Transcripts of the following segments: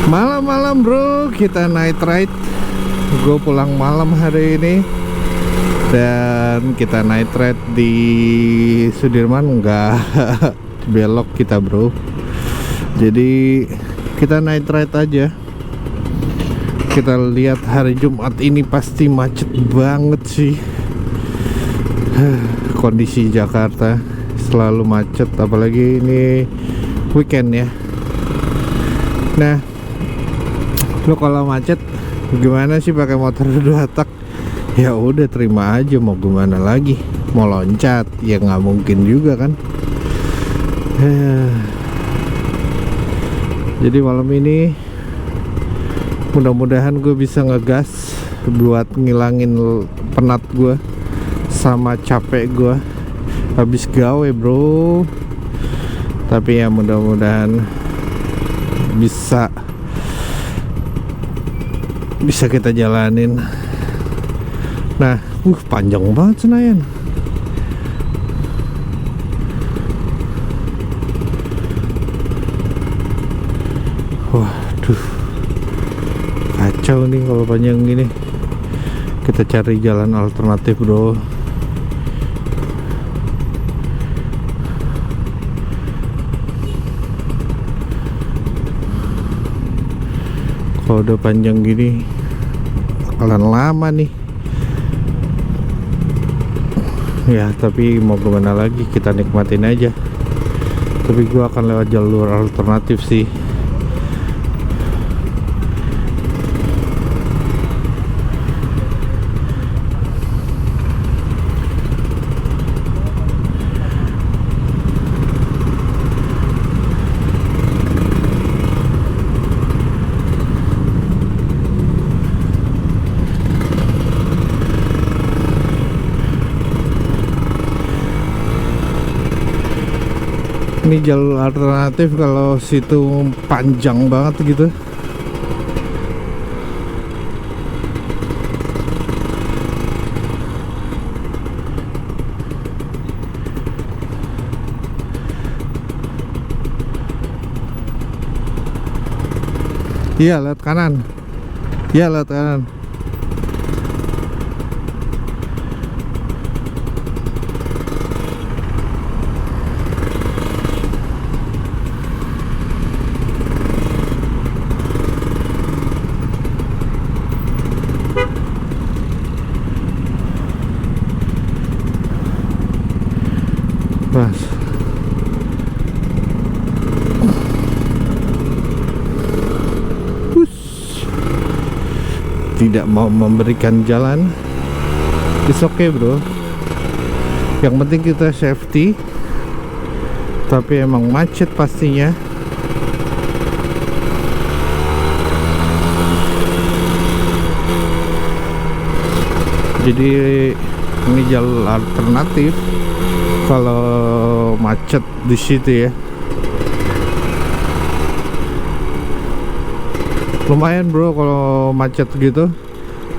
Malam-malam bro, kita night ride. Gue pulang malam hari ini dan kita night ride di Sudirman. Enggak belok kita bro. Jadi kita night ride aja. Kita lihat hari Jumat ini pasti macet banget sih. Kondisi Jakarta selalu macet, apalagi ini weekend ya. Nah, lo kalau macet gimana sih pakai motor 2 tak? Ya udah terima aja, mau gimana lagi? Mau loncat ya nggak mungkin juga kan. Jadi malam ini mudah-mudahan gue bisa ngegas buat ngilangin penat gue sama capek gue habis gawe bro. Tapi ya mudah-mudahan bisa kita jalanin. Nah, panjang banget Senayan. Waduh, kacau nih kalau panjang gini. Kita cari jalan alternatif bro. Kalau udah panjang gini bakalan lama nih. Ya tapi mau gimana lagi, kita nikmatin aja. Tapi gua akan lewat jalur alternatif sih. Ini jalur alternatif kalau situ panjang banget gitu. Iya, lihat kanan. Iya, lihat kanan. Mas, tidak mau memberikan jalan. It's okay bro, yang penting kita safety. Tapi emang macet pastinya. Jadi ini jalur alternatif kalau macet di situ ya. Lumayan bro kalau macet gitu,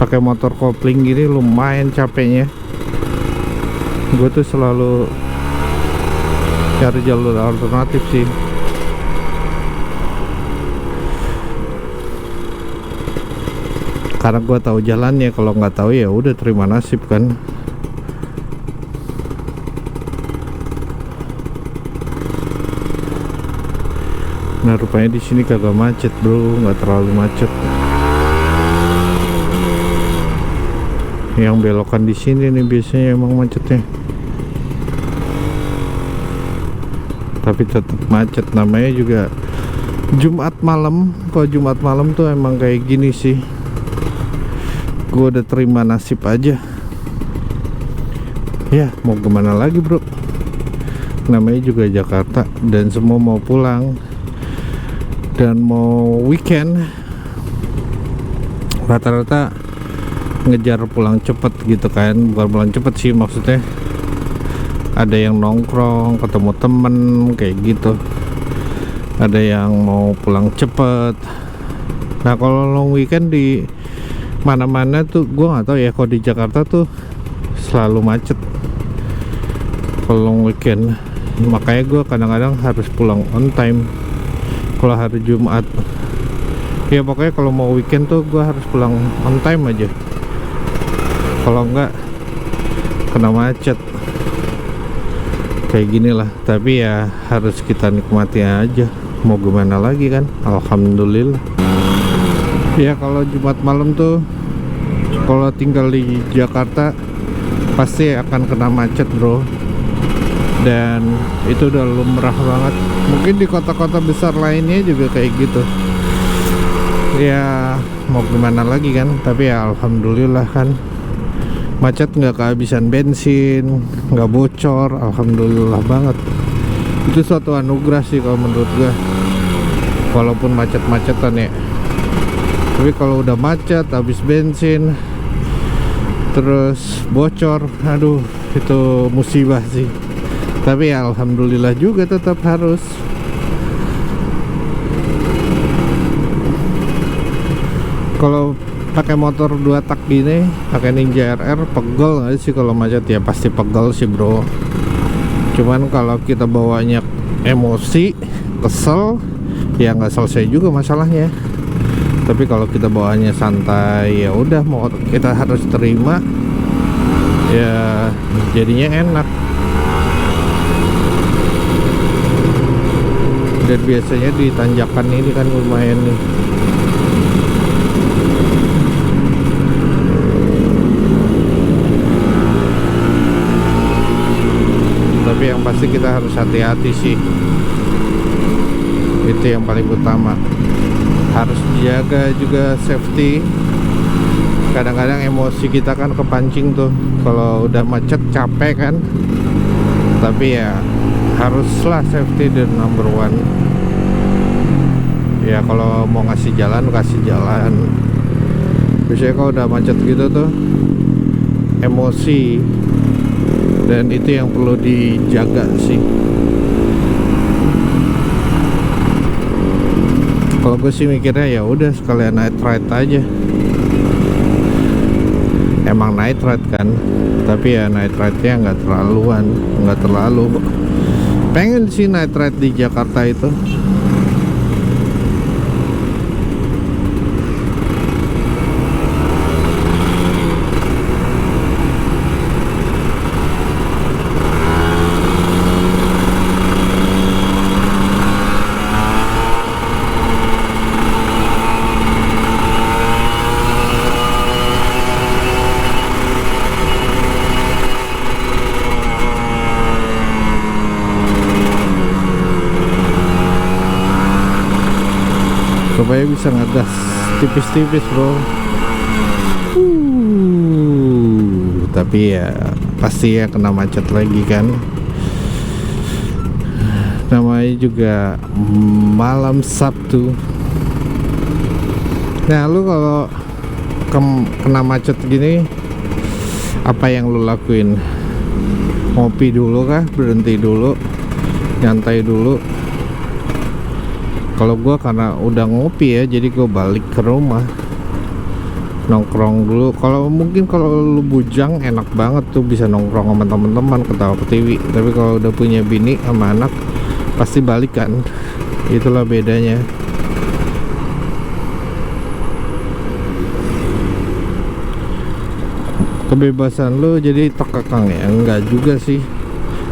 pakai motor kopling gini lumayan capeknya. Gue tuh selalu cari jalur alternatif sih. Karena gue tahu jalannya, kalau nggak tahu ya udah terima nasib kan. Nah rupanya di sini kagak macet bro, nggak terlalu macet. Yang belokan di sini nih biasanya emang macetnya. Tapi tetap macet, namanya juga Jumat malam. Kalau Jumat malam tuh emang kayak gini sih. Gue udah terima nasib aja. Ya mau gimana lagi bro, namanya juga Jakarta dan semua mau pulang dan mau weekend. Rata-rata ngejar pulang cepet gitu kan. Bukan pulang cepet sih maksudnya, ada yang nongkrong ketemu temen kayak gitu, ada yang mau pulang cepet. Nah kalau long weekend di mana-mana tuh gue nggak tahu ya, kalau di Jakarta tuh selalu macet kalau long weekend. makanya gue kadang-kadang harus pulang on time kalau hari Jumat. Ya pokoknya kalau mau weekend tuh gue harus pulang on time aja, kalau enggak kena macet kayak gini lah. Tapi ya harus kita nikmati aja, mau gimana lagi kan. Alhamdulillah. Ya kalau Jumat malam tuh kalau tinggal di Jakarta pasti akan kena macet bro, dan itu udah lumrah banget. Mungkin di kota-kota besar lainnya juga kayak gitu ya, mau gimana lagi kan. Tapi ya alhamdulillah kan, macet nggak kehabisan bensin, nggak bocor, alhamdulillah banget. Itu suatu anugerah sih kalau menurut gue, walaupun macet-macetan ya. Tapi kalau udah macet, habis bensin, terus bocor, aduh itu musibah sih. Tapi ya alhamdulillah juga tetap harus. Kalau pakai motor 2 tak gini, pakai Ninja RR, pegel nggak sih kalau macet? Ya pasti pegel sih bro. Cuman kalau kita bawanya emosi, kesel, ya nggak selesai juga masalahnya. Tapi kalau kita bawaannya santai, ya udah mau kita harus terima, ya jadinya enak. Dan biasanya di tanjakan ini kan lumayan nih. Tapi yang pasti kita harus hati-hati sih, itu yang paling utama. Harus jaga juga safety. Kadang-kadang emosi kita kan kepancing tuh kalau udah macet, capek kan. Tapi ya haruslah safety the number one. Ya kalau mau ngasih jalan, kasih jalan. Biasanya kalau udah macet gitu tuh emosi, dan itu yang perlu dijaga sih. Kalau gue sih mikirnya ya udah sekalian night ride aja. Emang night ride kan, tapi ya night ride-nya nggak terlalu. Pengen sih night ride di Jakarta itu. Supaya bisa ngegas tipis-tipis bro. Tapi ya pasti ya kena macet lagi kan. Namanya juga malam Sabtu. Nah lu kalau kena macet gini, apa yang lu lakuin? Ngopi dulu kah? Berhenti dulu? Nyantai dulu? Kalau gue karena udah ngopi ya, jadi gue balik ke rumah, nongkrong dulu. Kalau mungkin kalau lu bujang enak banget tuh bisa nongkrong sama teman-teman, ketawa ketiwi. Tapi kalau udah punya bini sama anak pasti balik kan. Itulah bedanya. Kebebasan lu jadi terkekang ya? Enggak juga sih.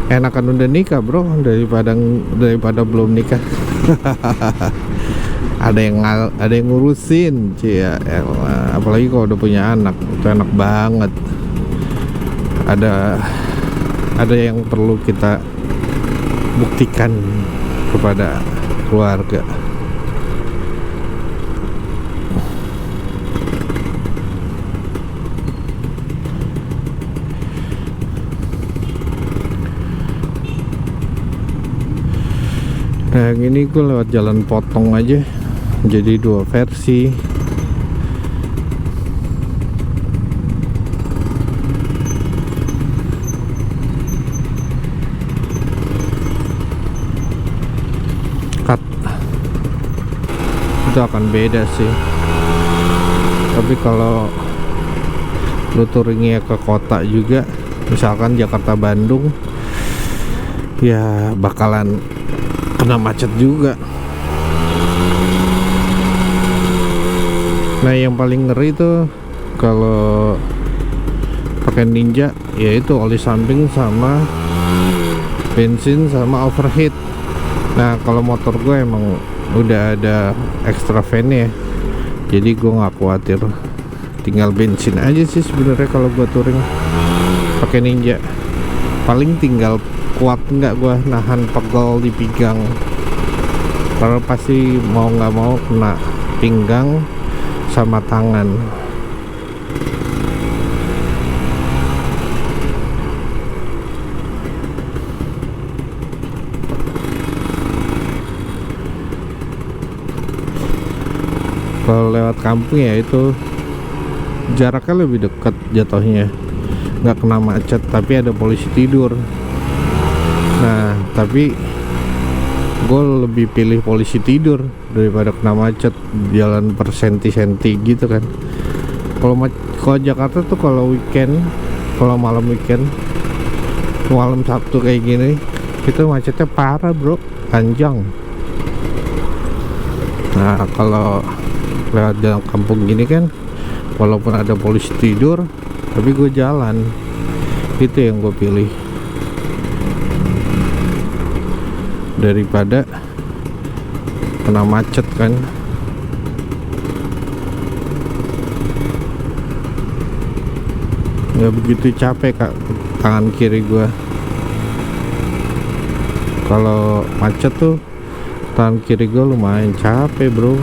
Enakan udah nikah bro daripada belum nikah. ada yang ngurusin ya, apalagi kalau udah punya anak itu enak banget. Ada yang perlu kita buktikan kepada keluarga. Nah yang ini gue lewat jalan potong aja, jadi 2 versi. Cut itu akan beda sih. Tapi kalau lu touringnya ke kota juga, misalkan Jakarta Bandung, ya bakalan kena macet juga. Nah yang paling ngeri tuh kalau pakai Ninja yaitu oli samping sama bensin sama overheat. Nah kalau motor gue emang udah ada extra fan ya, jadi gue nggak khawatir. Tinggal bensin aja sih sebenarnya kalau gue touring pakai Ninja. Paling tinggal kuat nggak gue nahan pegel di pinggang, karena pasti mau nggak mau kena pinggang sama tangan. Kalau lewat kampung ya itu jaraknya lebih dekat jatuhnya, nggak kena macet, tapi ada polisi tidur. Nah tapi gue lebih pilih polisi tidur daripada kena macet jalan per senti-senti gitu kan. Kalau Jakarta tuh kalau weekend, kalau malam weekend, malam Sabtu kayak gini, itu macetnya parah bro, panjang. Nah kalau lewat jalan kampung gini kan, walaupun ada polisi tidur, tapi gue jalan, itu yang gue pilih daripada kena macet kan. Nggak begitu capek kak tangan kiri gua. Kalau macet tuh tangan kiri gua lumayan capek bro.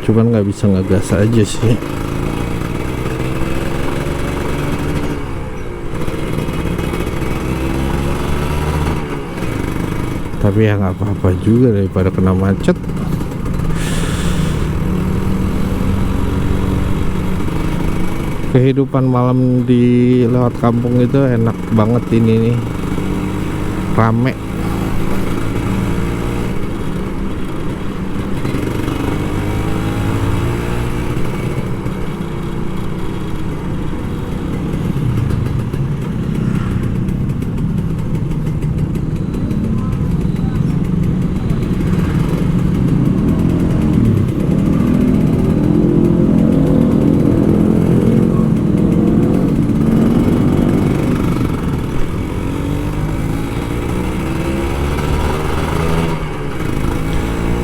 Cuman nggak bisa ngegas aja sih. Tapi ya nggak apa-apa juga daripada kena macet. Kehidupan malam di lewat kampung itu enak banget ini nih, rame.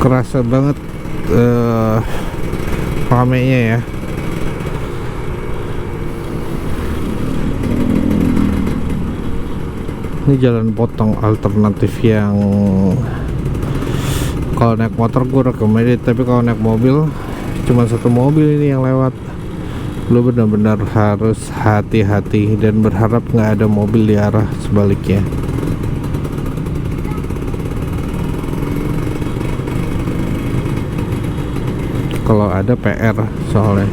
Kerasa banget ramenya ya. Ini jalan potong alternatif yang kalau naik motor gue recommended, tapi kalau naik mobil cuma satu mobil ini yang lewat. Lu benar-benar harus hati-hati dan berharap nggak ada mobil di arah sebaliknya. Kalau ada PR soalnya.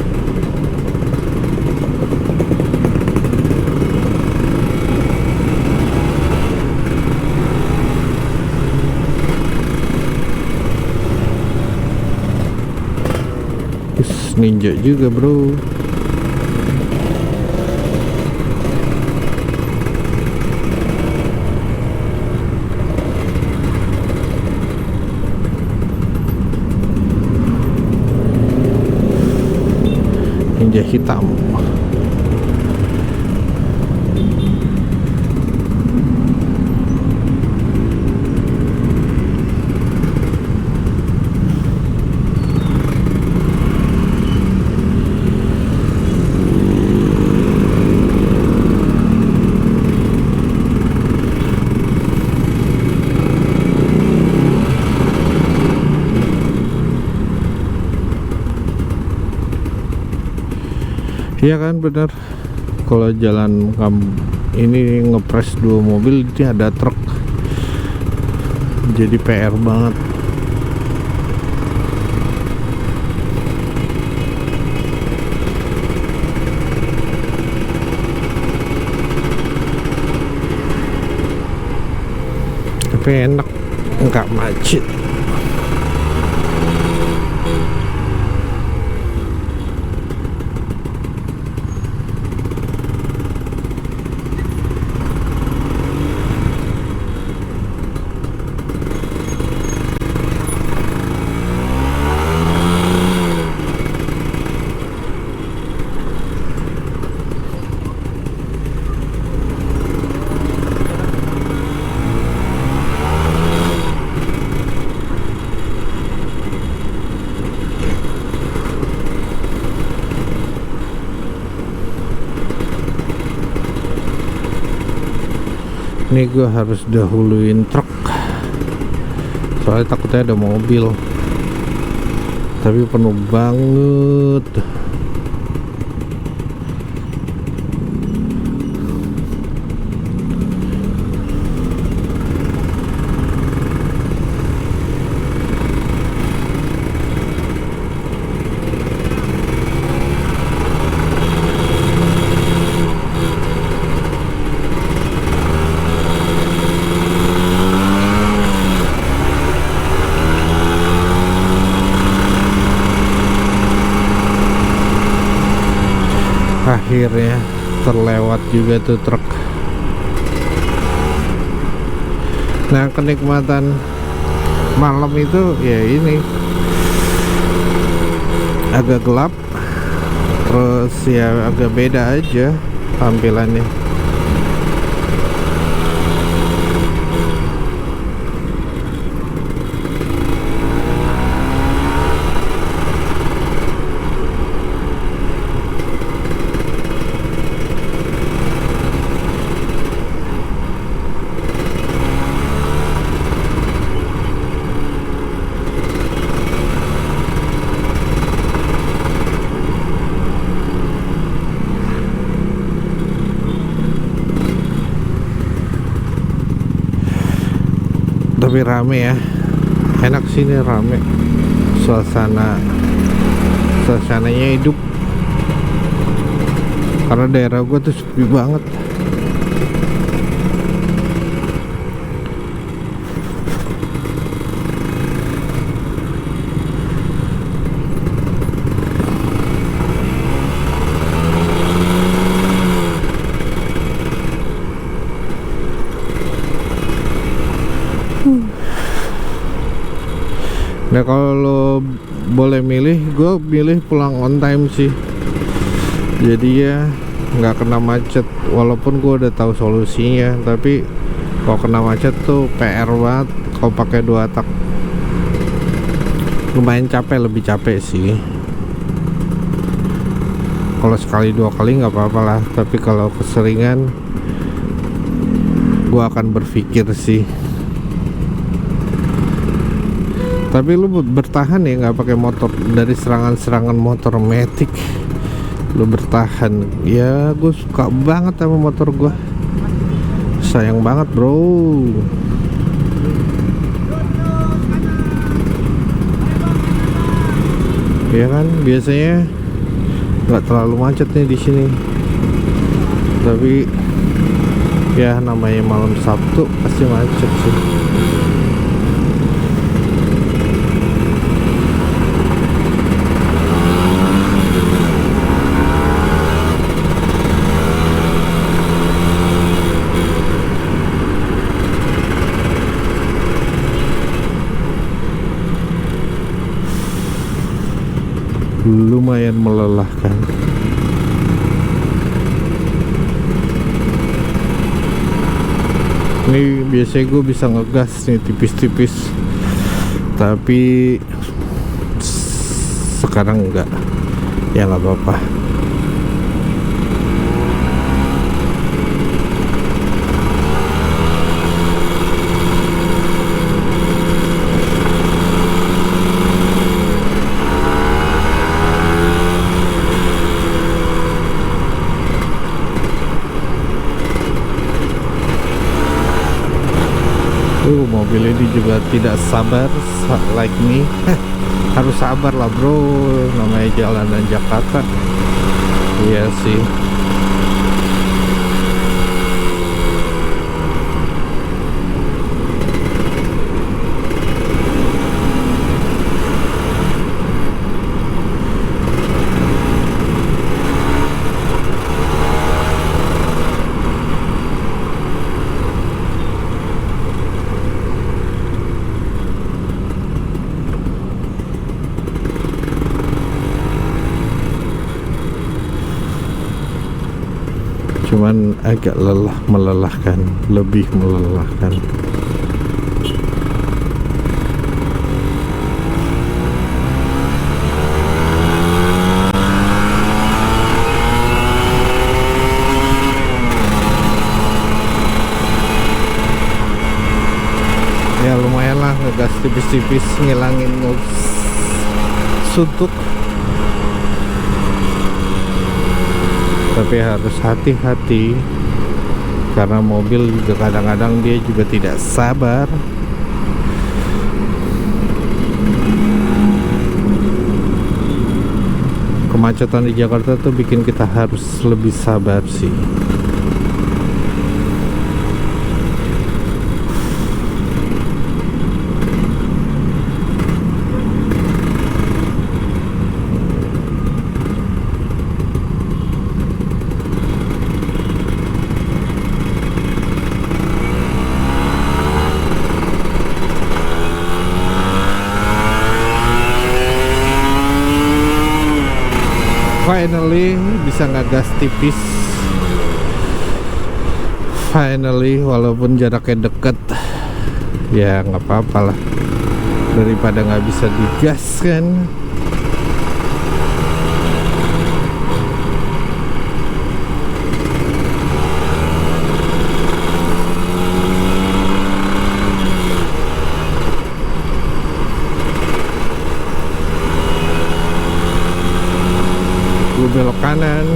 Ninja juga bro. Ninja hitam. Iya kan bener, kalau jalan ini ngepres dua mobil, ini ada truk, jadi PR banget. Tapi enak, nggak macet. Ini gue harus dahuluin truk, soalnya takutnya ada mobil, tapi penuh banget. Akhirnya terlewat juga tuh truk. Nah, kenikmatan malam itu ya ini agak gelap, terus ya agak beda aja tampilannya. Tapi rame ya, enak sih ini, rame, suasananya hidup, karena daerah gua tuh sepi banget. Nah, kalau lo boleh milih, gue milih pulang on time sih. Jadi ya nggak kena macet, walaupun gue udah tahu solusinya, tapi kalau kena macet tuh PR banget. Kalau pakai 2 tak lumayan capek, lebih capek sih. Kalau sekali 2 kali nggak apa-apa lah, tapi kalau keseringan gue akan berpikir sih. Tapi lu bertahan ya, nggak pakai motor, dari serangan-serangan motor matic lu bertahan ya. Gue suka banget sama motor gue, sayang banget bro. Ya kan, biasanya nggak terlalu macet nih di sini, tapi ya namanya malam Sabtu pasti macet sih. Lumayan melelahkan. Ini biasanya gue bisa ngegas nih tipis-tipis, tapi sekarang enggak. Ya nggak apa-apa. Mobil ini juga tidak sabar like me. Harus sabar lah bro, namanya jalanan Jakarta. Iya sih. Cuman agak melelahkan, lebih melelahkan. ngegas tipis-tipis ngilangin suntuk, tapi harus hati-hati karena mobil juga kadang-kadang dia juga tidak sabar. Kemacetan di Jakarta tuh bikin kita harus lebih sabar sih. Finally bisa ngegas tipis. Finally, walaupun jaraknya deket, ya nggak apa-apa lah, daripada nggak bisa digas kan. Gue belok kanan.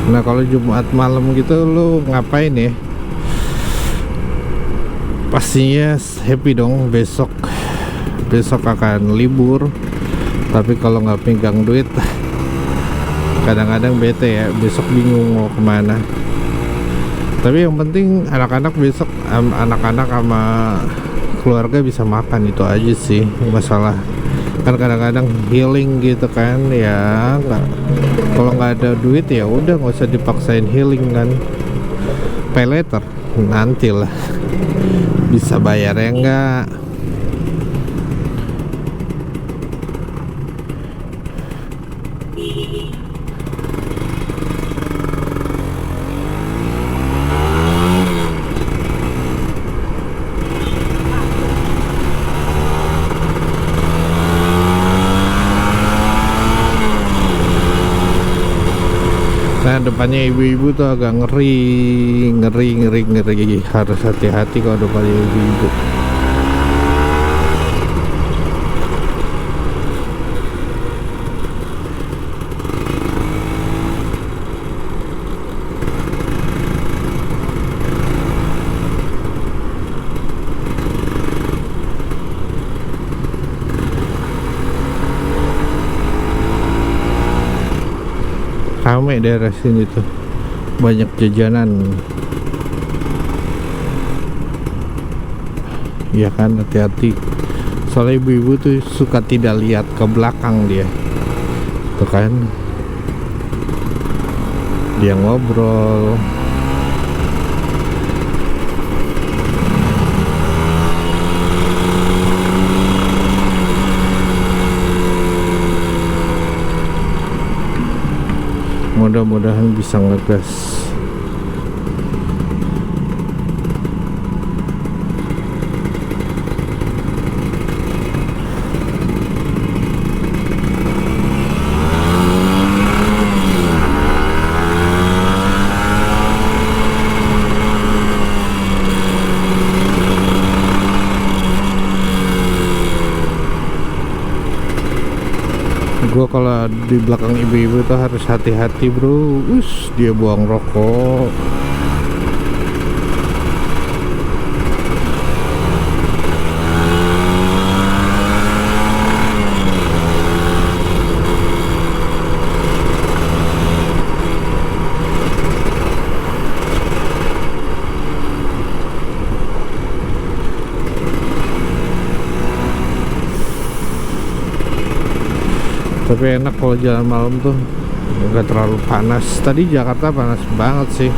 Nah kalau Jumat malam gitu lu ngapain ya? Pastinya happy dong, besok akan libur. Tapi kalau nggak pegang duit kadang-kadang bete ya, besok bingung mau kemana. Tapi yang penting anak-anak besok, anak-anak sama keluarga bisa makan, itu aja sih masalah. Kan kadang-kadang healing gitu kan ya, kalau nggak ada duit ya udah nggak usah dipaksain healing kan, pay later nanti lah, bisa bayar ya enggak. Nah depannya ibu-ibu tuh agak ngeri, harus hati-hati kalau depannya ibu-ibu. Ramai daerah sini tuh, banyak jajanan. Ya kan, hati-hati. Soalnya ibu-ibu tuh suka tidak lihat ke belakang dia. Tuh kan, dia ngobrol. Mudah-mudahan bisa ngegas. Gue kalau di belakang ibu-ibu tuh harus hati-hati bro. Dia buang rokok. Tapi enak kalau jalan malam tuh, nggak terlalu panas. Tadi Jakarta panas banget sih.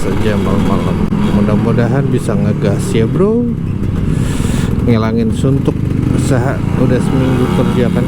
aja malam-malam. Mudah-mudahan bisa ngegas ya bro, ngilangin suntuk. Udah seminggu kerja kan.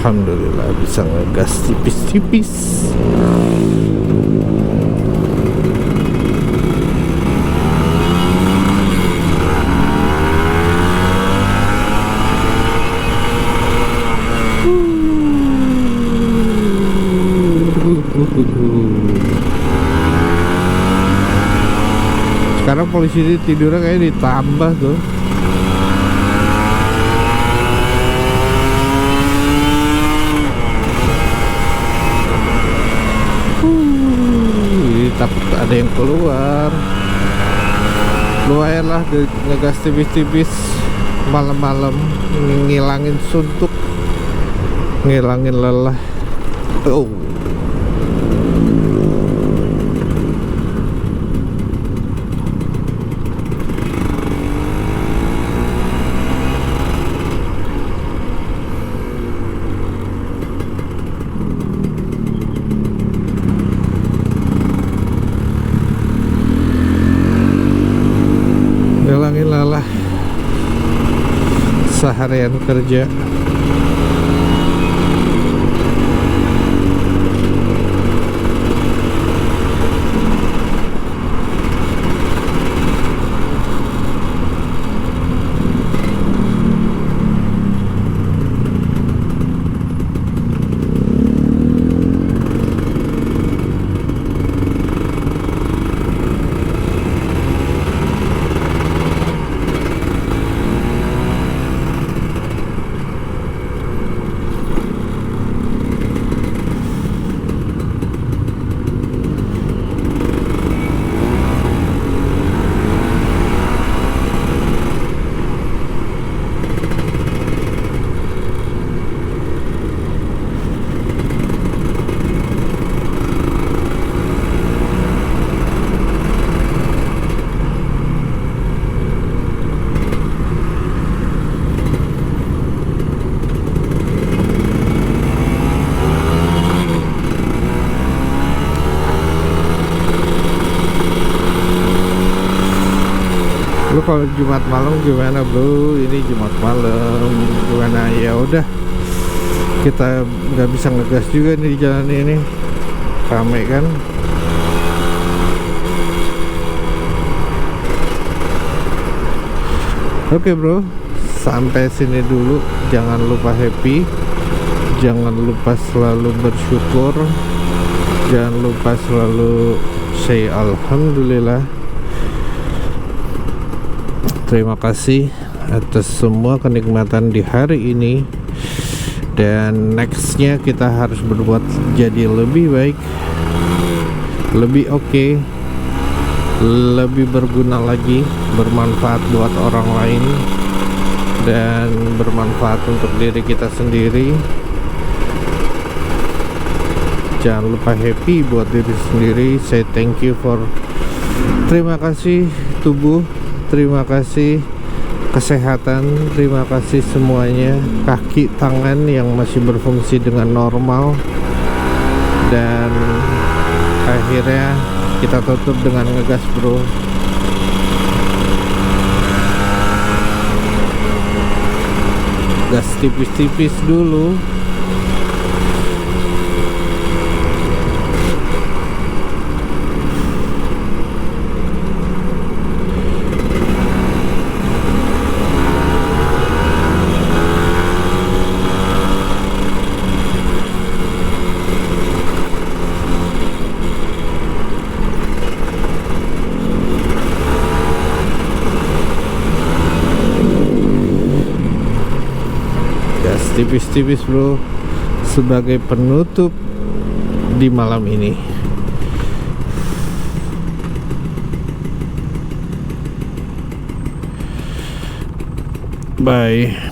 Alhamdulillah bisa ngegas tipis-tipis. Sekarang polisi tidurnya kayak ditambah tuh. Takut ada yang keluar. Lumayan lah ngegas tipis-tipis malam-malam, ngilangin suntuk, ngilangin lelah. Oh. Ngilangin lelah seharian kerja. Lu kalau Jumat malam gimana bro? Ini Jumat malam gimana? Ya udah, kita nggak bisa ngegas juga nih di jalan ini, rame kan. Oke bro, sampai sini dulu. Jangan lupa happy, jangan lupa selalu bersyukur, jangan lupa selalu say alhamdulillah. Terima kasih atas semua kenikmatan di hari ini, dan nextnya kita harus berbuat jadi lebih baik, lebih oke, lebih berguna lagi, bermanfaat buat orang lain, dan bermanfaat untuk diri kita sendiri. Jangan lupa happy buat diri sendiri. Say thank you for, terima kasih tubuh, terima kasih kesehatan, terima kasih semuanya, kaki tangan yang masih berfungsi dengan normal. Dan akhirnya kita tutup dengan ngegas bro. Gas tipis-tipis dulu. Tipis-tipis bro, sebagai penutup di malam ini. Bye.